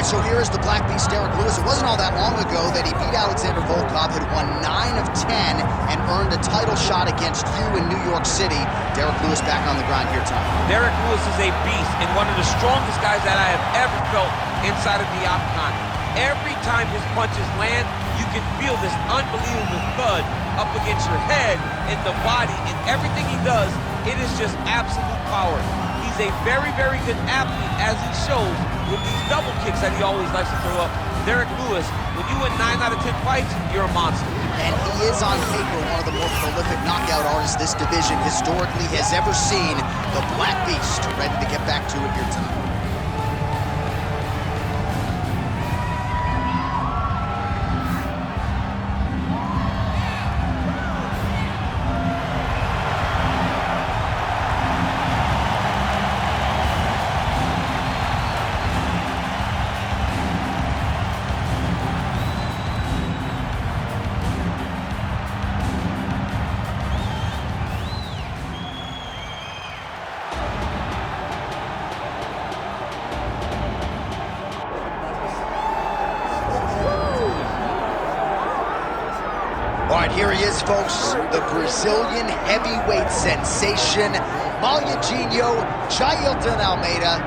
So here is the Black Beast, Derrick Lewis. It wasn't all that long ago that he beat Alexander Volkov, had won 9 of 10, and earned a title shot against you in New York City. Derrick Lewis back on the grind here tonight. Derrick Lewis is a beast and one of the strongest guys that I have ever felt inside of the octagon. Every time his punches land, you can feel this unbelievable thud up against your head and the body, and everything he does, it is just absolute power. He's a very, very good athlete, as he shows with these double kicks that he always likes to throw up. Derrick Lewis, when you win 9 out of 10 fights, you're a monster. And he is on paper one of the more prolific knockout artists this division historically has ever seen. The Black Beast, ready to get back to it here tonight. All right, here he is, folks, the Brazilian heavyweight sensation, Jailton Almeida,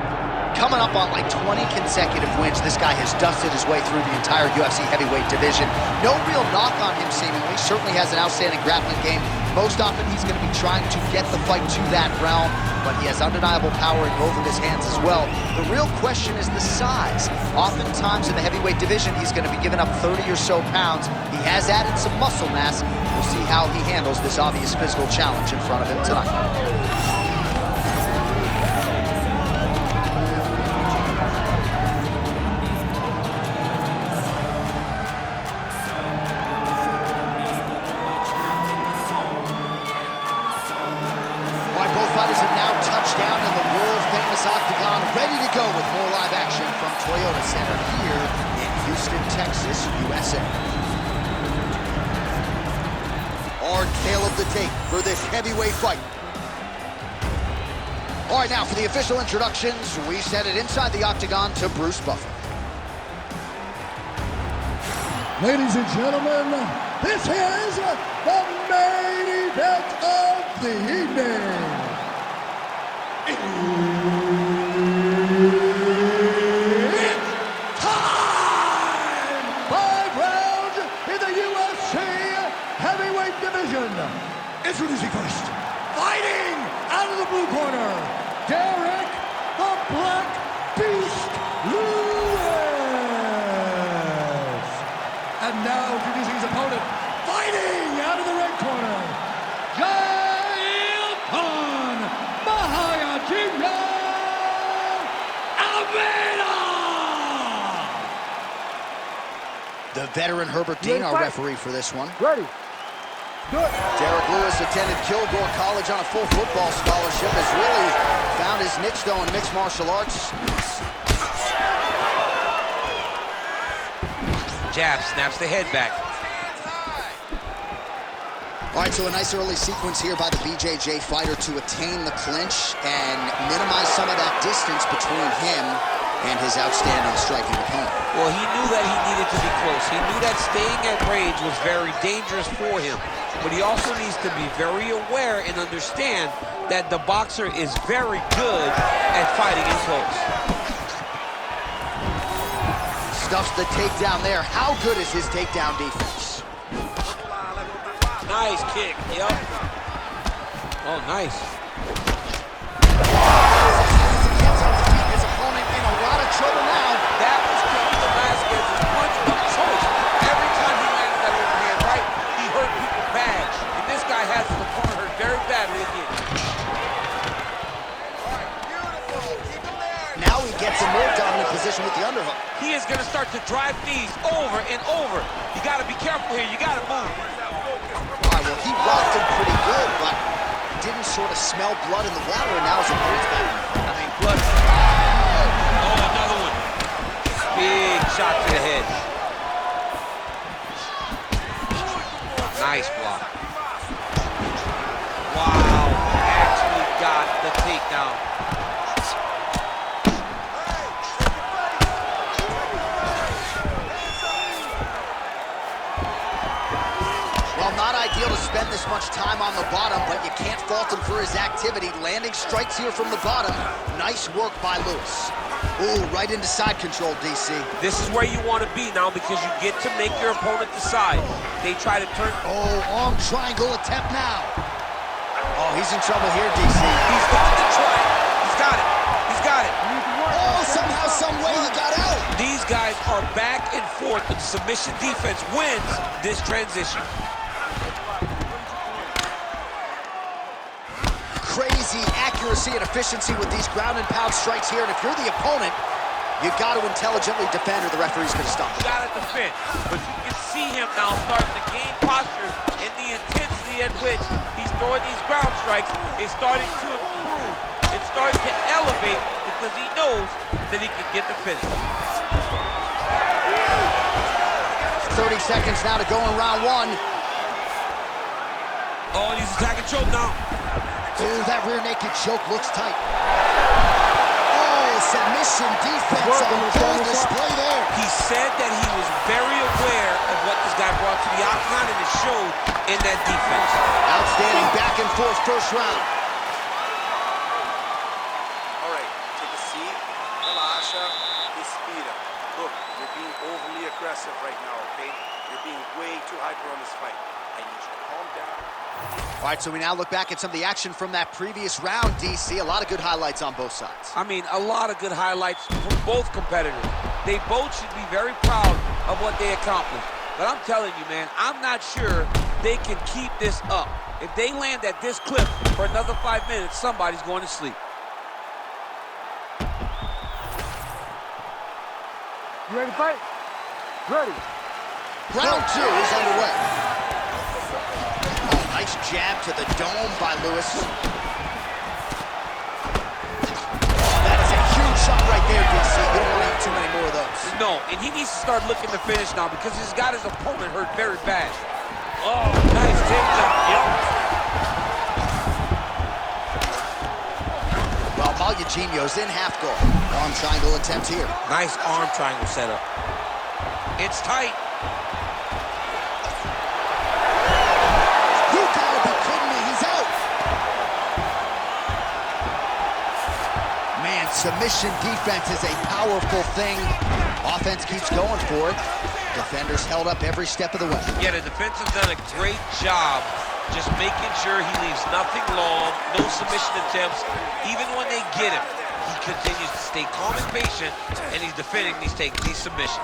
coming up on like 20 consecutive wins. This guy has dusted his way through the entire UFC heavyweight division. No real knock on him, seemingly. Certainly has an outstanding grappling game. Most often, he's going to be trying to get the fight to that realm, but he has undeniable power in both of his hands as well. The real question is the size. Oftentimes in the heavyweight division, he's going to be giving up 30 or so pounds. He has added some muscle mass. We'll see how he handles this obvious physical challenge in front of him tonight. Fighters have now touched down in the world-famous octagon, ready to go with more live action from Toyota Center here in Houston, Texas, USA. Our tale of the tape for this heavyweight fight. All right, now for the official introductions, we send it inside the octagon to Bruce Buffer. Ladies and gentlemen, this is the main event of the evening. It's time! 5 rounds in the UFC heavyweight division. Introducing first, fighting out of the blue corner, Derrick the Black Beast Lewis. And now introducing his opponent, fighting out of the red corner, Jailton Almeida! The veteran Herbert Dean, our referee for this one. Ready. Good. Derrick Lewis attended Kilgore College on a full football scholarship, has really found his niche, though, in mixed martial arts. Jab, snaps the head back. All right, so a nice early sequence here by the BJJ fighter to attain the clinch and minimize some of that distance between him and his outstanding striking opponent. Well, he knew that he needed to be close. He knew that staying at range was very dangerous for him. But he also needs to be very aware and understand that the boxer is very good at fighting in close. Stuffs the takedown there. How good is his takedown defense? Nice kick, yep. Oh, nice. His opponent in a lot of trouble now. That was Cain Velasquez's punch of choice. Every time he landed that overhand right, he hurt people bad. And this guy has his opponent hurt very badly again. Now he gets a more dominant position with the underhook. He is going to start to drive knees over and over. You got to be careful here. You got to move. Well, he rocked him pretty good, but didn't sort of smell blood in the water, and now his opponent's back. I mean, blood. Oh, another one. Big shot to the head. Nice block. Wow, actually got the takedown. Well, not ideal to spend this much time on the bottom, but you can't fault him for his activity. Landing strikes here from the bottom. Nice work by Lewis. Ooh, right into side control, DC. This is where you want to be now because you get to make your opponent decide. They try to turn... Oh, arm triangle attempt now. Oh, he's in trouble here, DC. He's going to try it. He's got it. He's got it. Oh, somehow, some way he got out. These guys are back and forth. The submission defense wins this transition. Crazy accuracy and efficiency with these ground and pound strikes here. And if you're the opponent, you got to intelligently defend or the referee's going to stop You it. got to defend. But you can see him now starting to gain posture, and the intensity at which he's throwing these ground strikes is starting to improve. It's starting to elevate because he knows that he can get the finish. 30 seconds now to go in round one. Oh, and he's attacking choke now. Ooh, that rear naked choke looks tight. Oh, submission defense on full display there. He said that he was very aware of what this guy brought to the octagon, and it showed in that defense. Outstanding back and forth first round. All right, take a seat, relaxa, respira. Look, you're being overly aggressive right now, okay? You're being way too hyper on this fight. I need you to calm down. All right, so we now look back at some of the action from that previous round, DC. A lot of good highlights on both sides. I mean, a lot of good highlights from both competitors. They both should be very proud of what they accomplished. But I'm telling you, man, I'm not sure they can keep this up. If they land at this clip for another 5 minutes, somebody's going to sleep. You ready to fight? Ready. Round two is underway. Oh, nice jab to the dome by Lewis. That is a huge shot right there, DC. You don't want to have too many more of those. No, and he needs to start looking to finish now because he's got his opponent hurt very bad. Oh, nice takedown. Yep. Well, Malugino's in half guard. Arm triangle attempt here. Nice arm triangle setup. It's tight. You gotta be kidding me, he's out. Man, submission defense is a powerful thing. Offense keeps going for it. Defenders held up every step of the way. Yeah, the defense has done a great job just making sure he leaves nothing long, no submission attempts. Even when they get him, he continues to stay calm and patient, and he's defending these submissions.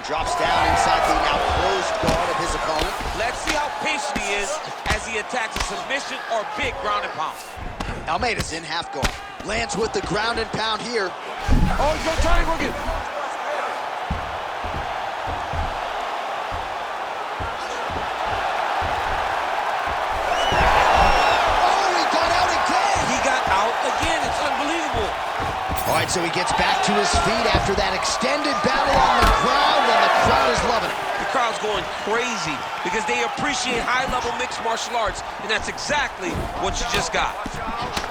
Drops down inside the now closed guard of his opponent. Let's see how patient he is as he attacks a submission or big ground and pound. Almeida's in half guard. Lands with the ground and pound here. Oh, he's gonna try and work it. Oh, he got out again! He got out again. It's unbelievable. All right, so he gets back to his feet after that extended battle on the ground, and the crowd is loving it. The crowd's going crazy because they appreciate high-level mixed martial arts, and that's exactly what you just got.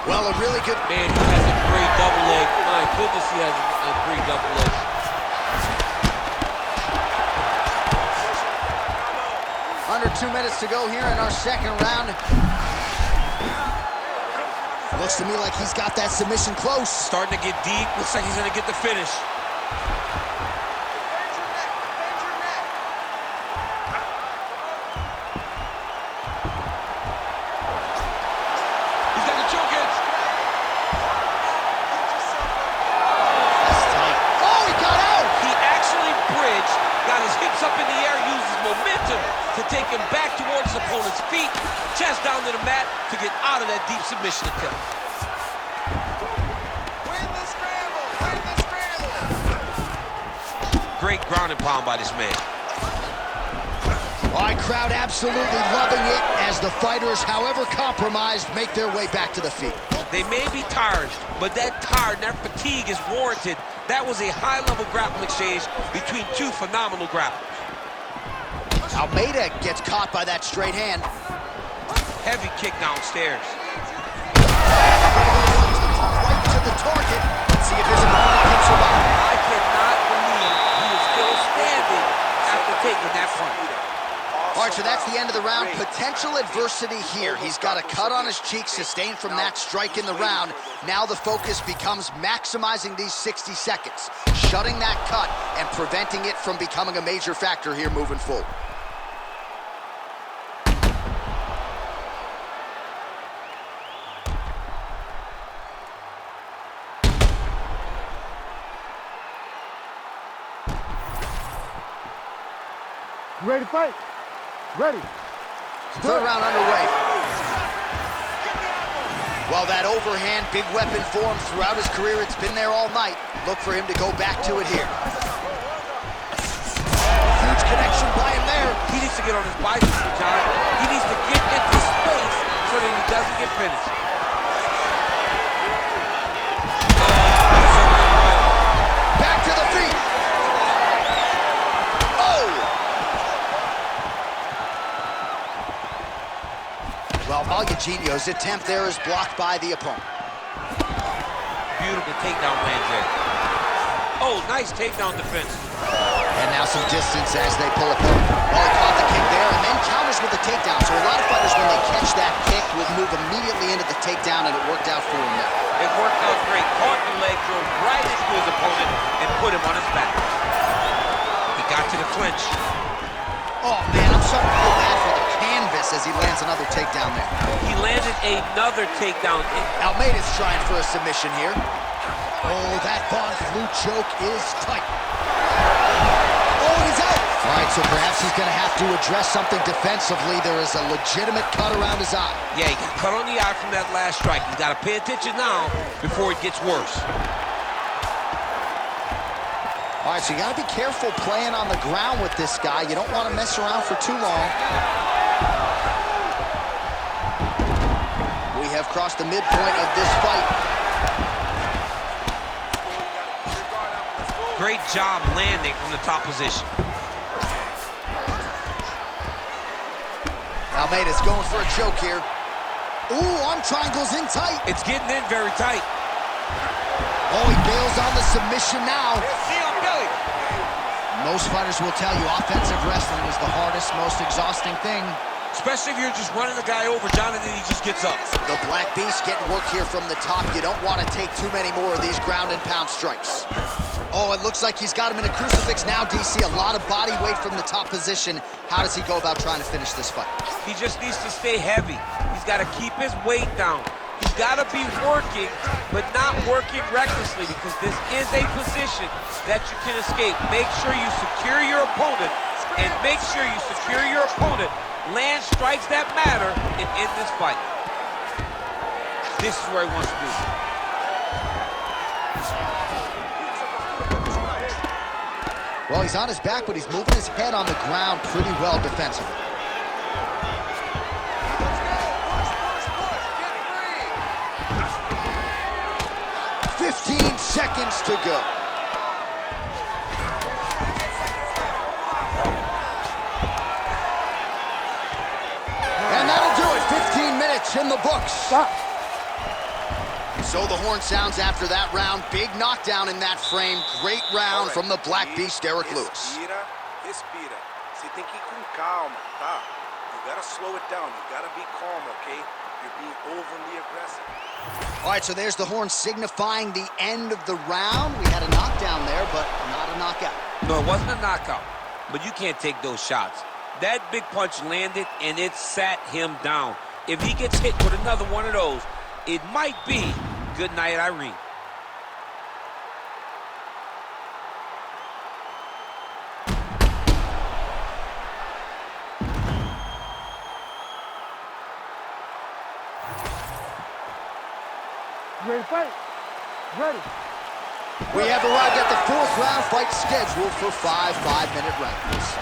Well, a really good... Man, he has a great double leg. My goodness, he has a great double leg. Under 2 minutes to go here in our second round. Looks to me like he's got that submission close. Starting to get deep. Looks like he's going to get the finish. He's got the choke edge. That's tight. Oh, he got out! He actually bridged, got his hips up in the air, used his momentum to take him back towards his opponent's feet, chest down to the mat to get out of that deep submission attempt. Great ground and pound by this man. All right, crowd absolutely loving it as the fighters, however compromised, make their way back to the feet. They may be tired, but that tired, that fatigue is warranted. That was a high-level grappling exchange between two phenomenal grapplers. Almeida gets caught by that straight hand. Heavy kick downstairs. Right to the target. Let's see if his opponent can survive. I cannot believe end of the round. Potential adversity here. He's got a cut on his cheek sustained from that strike in the round. Now the focus becomes maximizing these 60 seconds, shutting that cut and preventing it from becoming a major factor here moving forward. You ready to fight? Ready. Third round underway. Well, that overhand big weapon form throughout his career, it's been there all night. Look for him to go back to it here. Huge connection by him there. He needs to get on his bicycle, John. He needs to get into space so that he doesn't get finished. Back to the feet. Well, Eugenio's attempt there is blocked by the opponent. Beautiful takedown lands there. Oh, nice takedown defense. And now some distance as they pull apart. Well, he caught the kick there and then counters with the takedown. So a lot of fighters, when they catch that kick, will move immediately into the takedown, and it worked out for him there. It worked out great. Caught the leg, drove right into his opponent, and put him on his back. He got to the clinch. Oh, man, I'm starting to feel bad for the canvas as he lands another takedown there. He landed another takedown. Almeida's trying for a submission here. Oh, that Von Flue choke is tight. Oh, he's out. All right, so perhaps he's going to have to address something defensively. There is a legitimate cut around his eye. Yeah, he got cut on the eye from that last strike. He's got to pay attention now before it gets worse. All right, so you got to be careful playing on the ground with this guy. You don't want to mess around for too long. We have crossed the midpoint of this fight. Great job landing from the top position. Almeida's going for a choke here. Ooh, arm triangle's in tight. It's getting in very tight. Oh, he bails on the submission now. Knee on belly. Most fighters will tell you offensive wrestling is the hardest, most exhausting thing. Especially if you're just running the guy over, John, and then he just gets up. The Black Beast getting work here from the top. You don't want to take too many more of these ground and pound strikes. Oh, it looks like he's got him in a crucifix now, DC. A lot of body weight from the top position. How does he go about trying to finish this fight? He just needs to stay heavy. He's got to keep his weight down. He's got to be working, but not working recklessly, because this is a position that you can escape. Make sure you secure your opponent, and make sure you secure your opponent, land strikes that matter, and end this fight. This is where he wants to be. Well, he's on his back, but he's moving his head on the ground pretty well defensively. Seconds to go. And that'll do it. 15 minutes in the books. Stop. So the horn sounds after that round. Big knockdown in that frame. Great round from the Black Beast, Derrick Lewis. Respira. Você tem que ir com calma, tá? You gotta slow it down. You gotta be calm, okay? You're being overly aggressive. All right, so there's the horn signifying the end of the round. We had a knockdown there, but not a knockout. No, it wasn't a knockout, but you can't take those shots. That big punch landed, and it sat him down. If he gets hit with another one of those, it might be good night, Irene. You ready to fight? Ready. We have arrived at the fourth round fight scheduled for 5 5-minute rounds.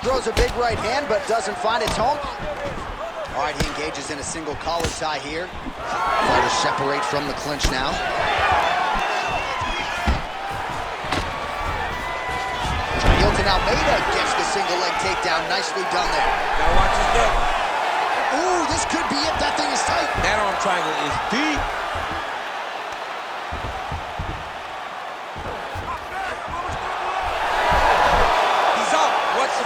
Throws a big right hand, but doesn't find its home. All right, he engages in a single collar tie here. Fighters separate from the clinch now. Jailton Almeida gets the single leg takedown. Nicely done there. Gotta watch his neck. Ooh, this could be it. That thing is tight. That arm triangle is deep. He's up. What's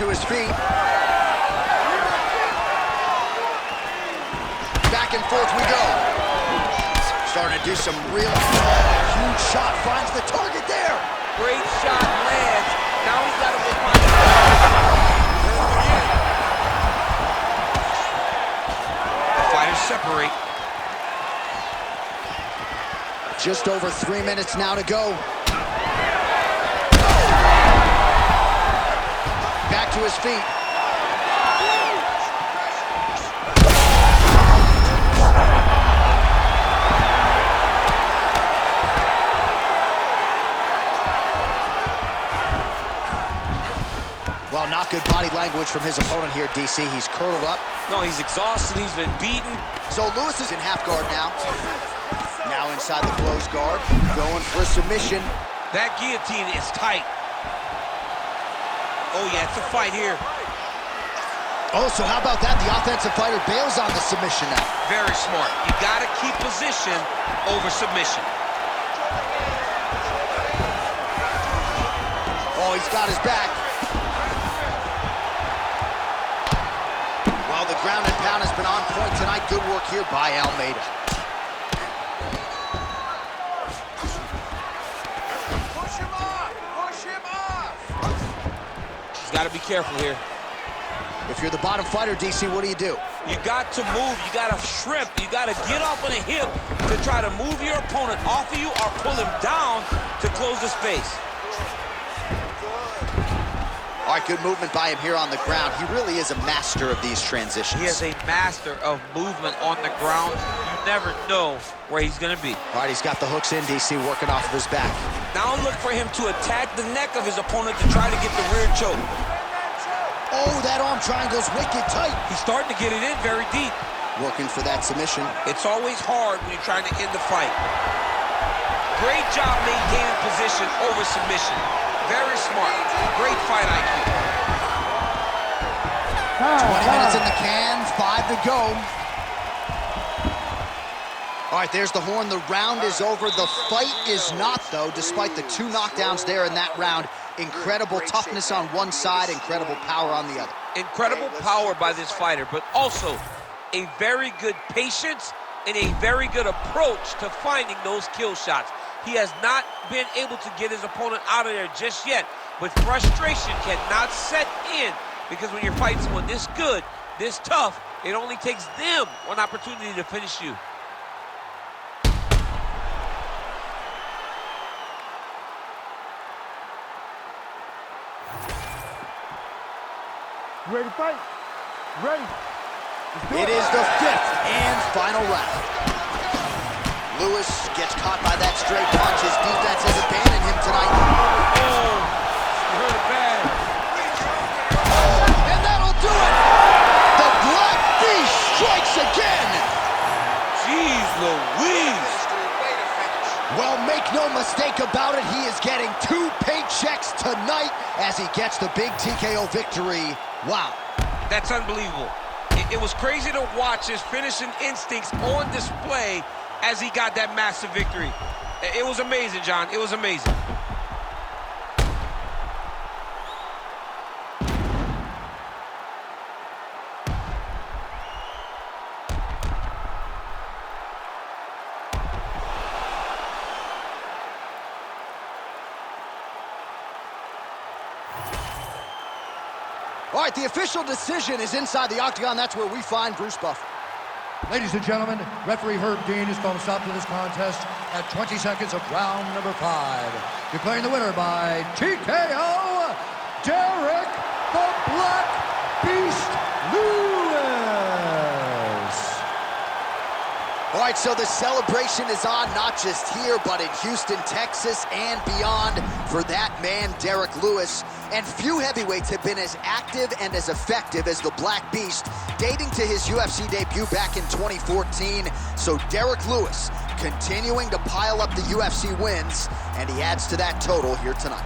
to his feet. Back and forth we go. Starting to do some real huge shot, finds the target there. Great shot lands. Now he's got to go find it. The fighters separate. Just over 3 minutes now to go. Back to his feet. Well, not good body language from his opponent here, DC. He's curled up. No, he's exhausted. He's been beaten. So Lewis is in half guard now. Now inside the closed guard, going for a submission. That guillotine is tight. Oh, yeah, it's a fight here. Oh, so how about that? The offensive fighter bails on the submission now. Very smart. You got to keep position over submission. Oh, he's got his back. Well, the ground and pound has been on point tonight. Good work here by Almeida. Got to be careful here. If you're the bottom fighter, DC, what do? You got to move. You got to shrimp. You got to get off on a hip to try to move your opponent off of you or pull him down to close the space. All right, good movement by him here on the ground. He really is a master of these transitions. He is a master of movement on the ground. You never know where he's going to be. All right, he's got the hooks in, DC, working off of his back. Now look for him to attack the neck of his opponent to try to get the rear choke. Oh, that arm triangle's wicked tight. He's starting to get it in very deep. Working for that submission. It's always hard when you're trying to end the fight. Great job maintaining position over submission. Very smart. Great fight IQ. 20 minutes in the can, 5 to go. All right, there's the horn. The round is over. The fight is not, though, despite the 2 knockdowns there in that round. Incredible toughness on one side, incredible power on the other. Incredible power by this fighter, but also a very good patience and a very good approach to finding those kill shots. He has not been able to get his opponent out of there just yet, but frustration cannot set in because when you're fighting someone this good, this tough, it only takes them one opportunity to finish you. Ready to fight? Ready. It is the 5th and final round. Lewis gets caught by that straight punch. His defense has abandoned him tonight. Oh, you heard it bad. And that'll do it! The Black Beast strikes again! Jeez Louise! Well, make no mistake about it, he is getting 2 paychecks tonight as he gets the big TKO victory. Wow. That's unbelievable. It was crazy to watch his finishing instincts on display as he got that massive victory. It was amazing, John. It was amazing. All right, the official decision is inside the octagon. That's where we find Bruce Buffer. Ladies and gentlemen, referee Herb Dean has called a stop to this contest at 20 seconds of round number 5. Declaring the winner by TKO, Derrick the Black Beast Lewis. All right, so the celebration is on, not just here, but in Houston, Texas, and beyond for that man, Derrick Lewis. And few heavyweights have been as active and as effective as the Black Beast, dating to his UFC debut back in 2014. So Derrick Lewis continuing to pile up the UFC wins, and he adds to that total here tonight.